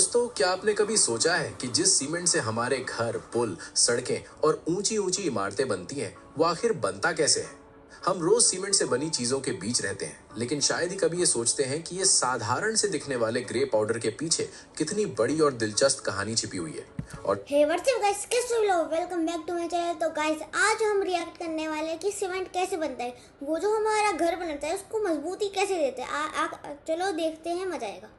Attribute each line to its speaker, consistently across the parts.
Speaker 1: दोस्तों, क्या आपने कभी सोचा है कि जिस सीमेंट से हमारे घर, पुल, सड़कें और ऊंची ऊंची इमारतें बनती हैं, वो आखिर बनता कैसे है? हम रोज सीमेंट से बनी चीजों के बीच रहते हैं, लेकिन शायद ही कभी ये सोचते हैं कि ये साधारण से दिखने वाले ग्रे पाउडर के पीछे कितनी बड़ी और दिलचस्प कहानी छिपी हुई है। और
Speaker 2: हे व्हाट्सअप गाइस, कैसे हो लोग? Welcome back to my channel. तो गाइस, आज हम रिएक्ट करने वाले हैं कि सीमेंट कैसे बनता है। वो जो हमारा घर बनाता है उसको मजबूती कैसे देते हैं। चलो देखते हैं, मजा आएगा।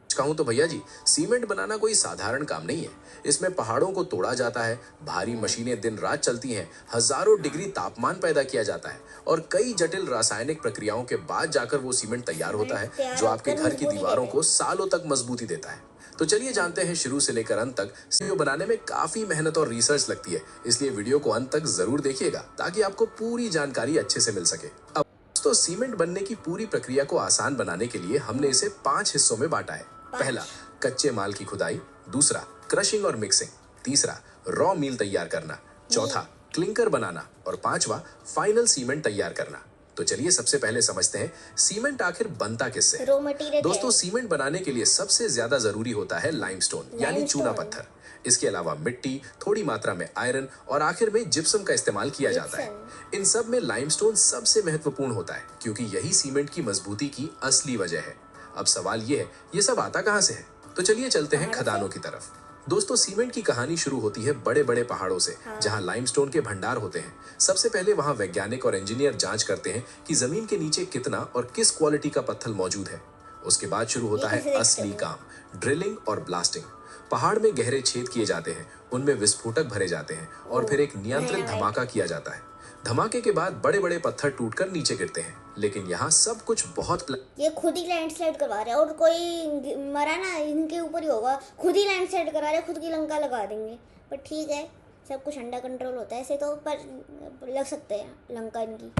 Speaker 1: कहूं तो भैया जी, सीमेंट बनाना कोई साधारण काम नहीं है। इसमें पहाड़ों को तोड़ा जाता है, भारी मशीनें दिन रात चलती हैं, हजारों डिग्री तापमान पैदा किया जाता है और कई जटिल रासायनिक प्रक्रियाओं के बाद जाकर वो सीमेंट तैयार होता है जो आपके घर की दीवारों को सालों तक मजबूती देता है। तो चलिए जानते हैं शुरू से लेकर अंत तक। वीडियो बनाने में काफी मेहनत और रिसर्च लगती है, इसलिए वीडियो को अंत तक जरूर देखिएगा ताकि आपको पूरी जानकारी अच्छे से मिल सके। अब तो सीमेंट बनने की पूरी प्रक्रिया को आसान बनाने के लिए हमने इसे 5 हिस्सों में बांटा है। पहला, कच्चे माल की खुदाई। दूसरा, क्रशिंग और मिक्सिंग। तीसरा, रॉ मील तैयार करना। चौथा, क्लिंकर बनाना। और पांचवा, फाइनल सीमेंट तैयार करना। तो चलिए सबसे पहले समझते हैं सीमेंट आखिर बनता किससे है।
Speaker 2: रॉ मटेरियल
Speaker 1: दोस्तों, सीमेंट बनाने के लिए सबसे ज्यादा जरूरी होता है लाइमस्टोन यानी चूना पत्थर। इसके अलावा मिट्टी, थोड़ी मात्रा में आयरन और आखिर में जिप्सम का इस्तेमाल किया जाता है। इन सब में लाइमस्टोन सबसे महत्वपूर्ण होता है क्योंकि यही सीमेंट की मजबूती की असली वजह है। अब सवाल ये है, ये सब आता कहां से है? तो चलिए चलते हैं खदानों की तरफ। दोस्तों, सीमेंट की कहानी शुरू होती है बड़े बड़े पहाड़ों से, जहां लाइमस्टोन के भंडार होते हैं। सबसे पहले वहां वैज्ञानिक और इंजीनियर जांच करते हैं कि जमीन के नीचे कितना और किस क्वालिटी का पत्थर मौजूद है। उसके बाद शुरू होता है असली काम, ड्रिलिंग और ब्लास्टिंग। पहाड़ में गहरे छेद किए जाते हैं, उनमें विस्फोटक भरे जाते हैं और फिर एक नियंत्रित धमाका किया जाता है। धमाके के बाद बड़े बड़े पत्थर टूटकर नीचे गिरते हैं, लेकिन यहाँ सब कुछ बहुत
Speaker 2: ये खुद ही लैंडस्लाइड करवा रहे हैं और कोई मरा ना इनके ऊपर ही होगा। खुद ही लैंडस्लाइड करा रहे हैं, खुद की लंका लगा देंगे। पर ठीक है, सब कुछ अंडर कंट्रोल होता है ऐसे तो, पर लग सकते हैं लंका इनकी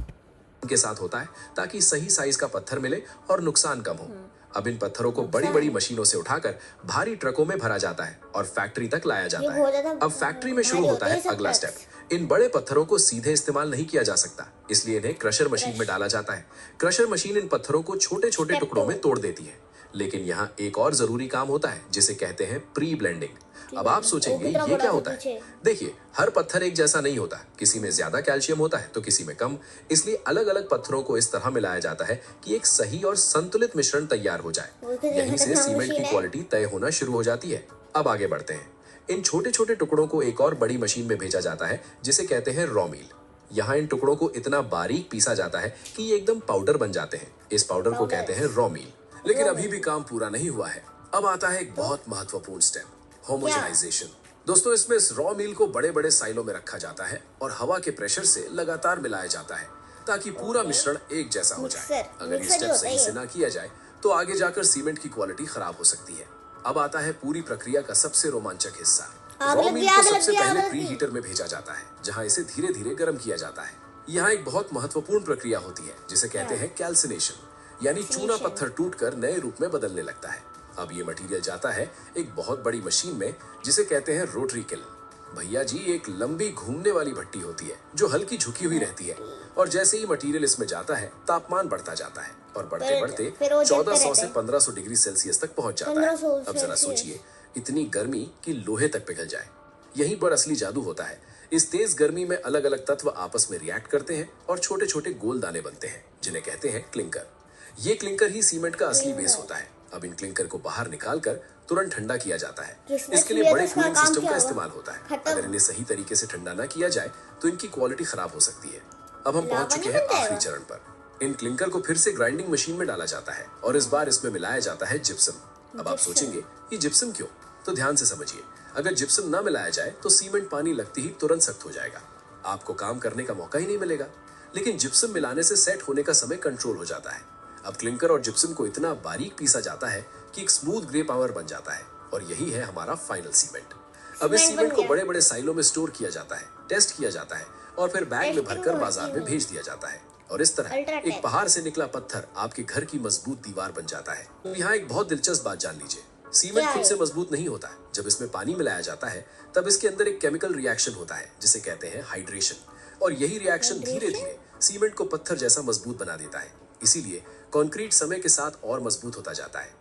Speaker 1: के साथ होता है ताकि सही साइज का पत्थर मिले और नुकसान कम हो। अब इन पत्थरों को बड़ी बड़ी मशीनों से उठाकर भारी ट्रकों में भरा जाता है और फैक्ट्री तक लाया जाता है। अब फैक्ट्री में शुरू होता है अगला स्टेप। इन बड़े पत्थरों को सीधे इस्तेमाल नहीं किया जा सकता, इसलिए इन्हें क्रशर मशीन में डाला जाता है। क्रशर मशीन इन पत्थरों को छोटे छोटे टुकड़ों में तोड़ देती है। लेकिन यहाँ एक और जरूरी काम होता है जिसे कहते हैं प्री ब्लेंडिंग। अब आप सोचेंगे ये क्या होता है? देखिए, हर पत्थर एक जैसा नहीं होता। किसी में ज्यादा कैल्शियम होता है तो किसी में कम। इसलिए अलग अलग पत्थरों को इस तरह मिलाया जाता है कि एक सही और संतुलित मिश्रण तैयार हो जाए। यहीं से सीमेंट की क्वालिटी तय होना शुरू हो जाती है। अब आगे बढ़ते हैं। इन छोटे छोटे टुकड़ों को एक और बड़ी मशीन में भेजा जाता है जिसे कहते हैं रॉ मील। यहाँ इन टुकड़ों को इतना बारीक पीसा जाता है कि ये एकदम पाउडर बन जाते हैं। इस पाउडर को कहते हैं रॉ मील। लेकिन अभी भी काम पूरा नहीं हुआ है। अब आता है एक बहुत महत्वपूर्ण स्टेप, होमोजेनाइजेशन। दोस्तों, इसमें इस रॉ मील को बड़े बड़े साइलों में रखा जाता है और हवा के प्रेशर से लगातार मिलाया जाता है ताकि पूरा मिश्रण एक जैसा हो जाए। अगर ये स्टेप सही से ना किया जाए तो आगे जाकर सीमेंट की क्वालिटी खराब हो सकती है। अब आता है पूरी प्रक्रिया का सबसे रोमांचक हिस्सा। रॉ मील को सबसे पहले प्री हीटर में भेजा जाता है, जहां इसे धीरे धीरे गर्म किया जाता है। यहाँ एक बहुत महत्वपूर्ण प्रक्रिया होती है जिसे कहते हैं कैल्सिनेशन, यानी चूना पत्थर टूटकर नए रूप में बदलने लगता है। अब ये मटेरियल जाता है एक बहुत बड़ी मशीन में जिसे कहते हैं रोटरी किल्न। भैया जी, एक लंबी घूमने वाली भट्टी होती है जो हल्की झुकी हुई रहती है और जैसे ही मटेरियल इसमें जाता है तापमान बढ़ता जाता है और बढ़ते बढ़ते 1400 से 1500 डिग्री सेल्सियस तक पहुंच जाता है। अब जरा सोचिए, इतनी गर्मी कि लोहे तक पिघल जाए। यहीं पर असली जादू होता है। इस तेज गर्मी में अलग अलग तत्व आपस में रिएक्ट करते हैं और छोटे छोटे गोल दाने बनते हैं जिन्हें कहते हैं क्लिंकर। ये क्लिंकर ही सीमेंट का असली बेस होता है। अब इन क्लिंकर को बाहर निकालकर तुरंत ठंडा किया जाता है। इसके लिए बड़े कूलिंग सिस्टम का इस्तेमाल होता है। अगर इन्हें सही तरीके से ठंडा न किया जाए तो इनकी क्वालिटी खराब हो सकती है। अब हम पहुंच चुके हैं आखिरी चरण पर। इन क्लिंकर को फिर से ग्राइंडिंग मशीन में डाला जाता है और इस बार इसमें मिलाया जाता है जिप्सम। अब आप सोचेंगे ये जिप्सम क्यों? तो ध्यान से समझिए, अगर जिप्सम न मिलाया जाए तो सीमेंट पानी लगते ही तुरंत सख्त हो जाएगा। आपको काम करने का मौका ही नहीं मिलेगा। लेकिन जिप्सम मिलाने से सेट होने का समय कंट्रोल हो जाता है। अब क्लिंकर और जिप्सम को इतना बारीक पीसा जाता है कि एक स्मूथ ग्रे पावर बन जाता है और यही है हमारा फाइनल सीमेंट। अब इस सीमेंट को बड़े बड़े साइलों में स्टोर किया जाता है, टेस्ट किया जाता है और फिर बैग में भरकर बाजार में भेज दिया जाता है। और इस तरह एक पहाड़ से निकला पत्थर आपके घर की मजबूत दीवार बन जाता है। तो यहाँ एक बहुत दिलचस्प बात जान लीजिए, सीमेंट खुद से मजबूत नहीं होता। जब इसमें पानी मिलाया जाता है तब इसके अंदर एक केमिकल रिएक्शन होता है जिसे कहते हैं हाइड्रेशन। और यही रिएक्शन धीरे धीरे सीमेंट को पत्थर जैसा मजबूत बना देता है। इसीलिए कंक्रीट समय के साथ और मजबूत होता जाता है।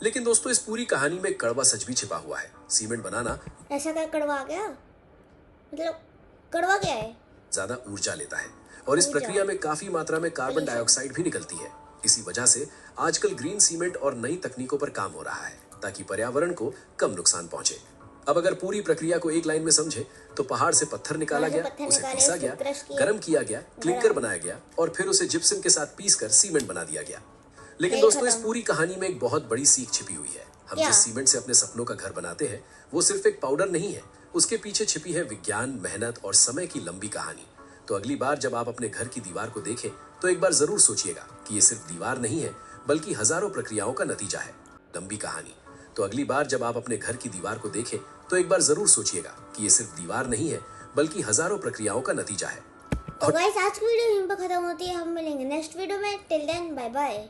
Speaker 1: लेकिन दोस्तों इस पूरी कहानी में एक कड़वा सच भी छिपा हुआ है। सीमेंट बनाना
Speaker 2: ऐसा क्या कड़वा आ गया? मतलब कड़वा क्या है?
Speaker 1: ज्यादा ऊर्जा लेता है और इस प्रक्रिया में काफी मात्रा में कार्बन डाइऑक्साइड भी निकलती है। इसी वजह से आजकल ग्रीन सीमेंट और नई तकनीकों पर काम हो रहा है ताकि पर्यावरण को कम नुकसान पहुंचे। अब अगर पूरी प्रक्रिया को एक लाइन में समझे तो पहाड़ से पत्थर निकाला गया, उसे पीसा गया, गर्म किया गया, क्लिंकर बनाया गया और फिर उसे जिप्सम के साथ पीसकर सीमेंट बना दिया गया। लेकिन दोस्तों इस पूरी कहानी में एक बहुत बड़ी सीख छिपी हुई है। हम जिस सीमेंट से अपने सपनों का घर बनाते हैं वो सिर्फ एक पाउडर नहीं है, उसके पीछे छिपी है विज्ञान, मेहनत और समय की लंबी कहानी। तो अगली बार जब आप अपने घर की दीवार को देखें तो एक बार जरूर सोचिएगा कि ये सिर्फ दीवार नहीं है बल्कि हजारों प्रक्रियाओं का नतीजा है। लंबी कहानी। तो अगली बार जब आप अपने घर की दीवार को देखें तो एक बार जरूर सोचिएगा कि ये सिर्फ दीवार नहीं है बल्कि हजारों प्रक्रियाओं का नतीजा है।
Speaker 2: तो गाइस आज की वीडियो यहीं पर खत्म होती है। हम मिलेंगे नेक्स्ट वीडियो में। Till then bye bye.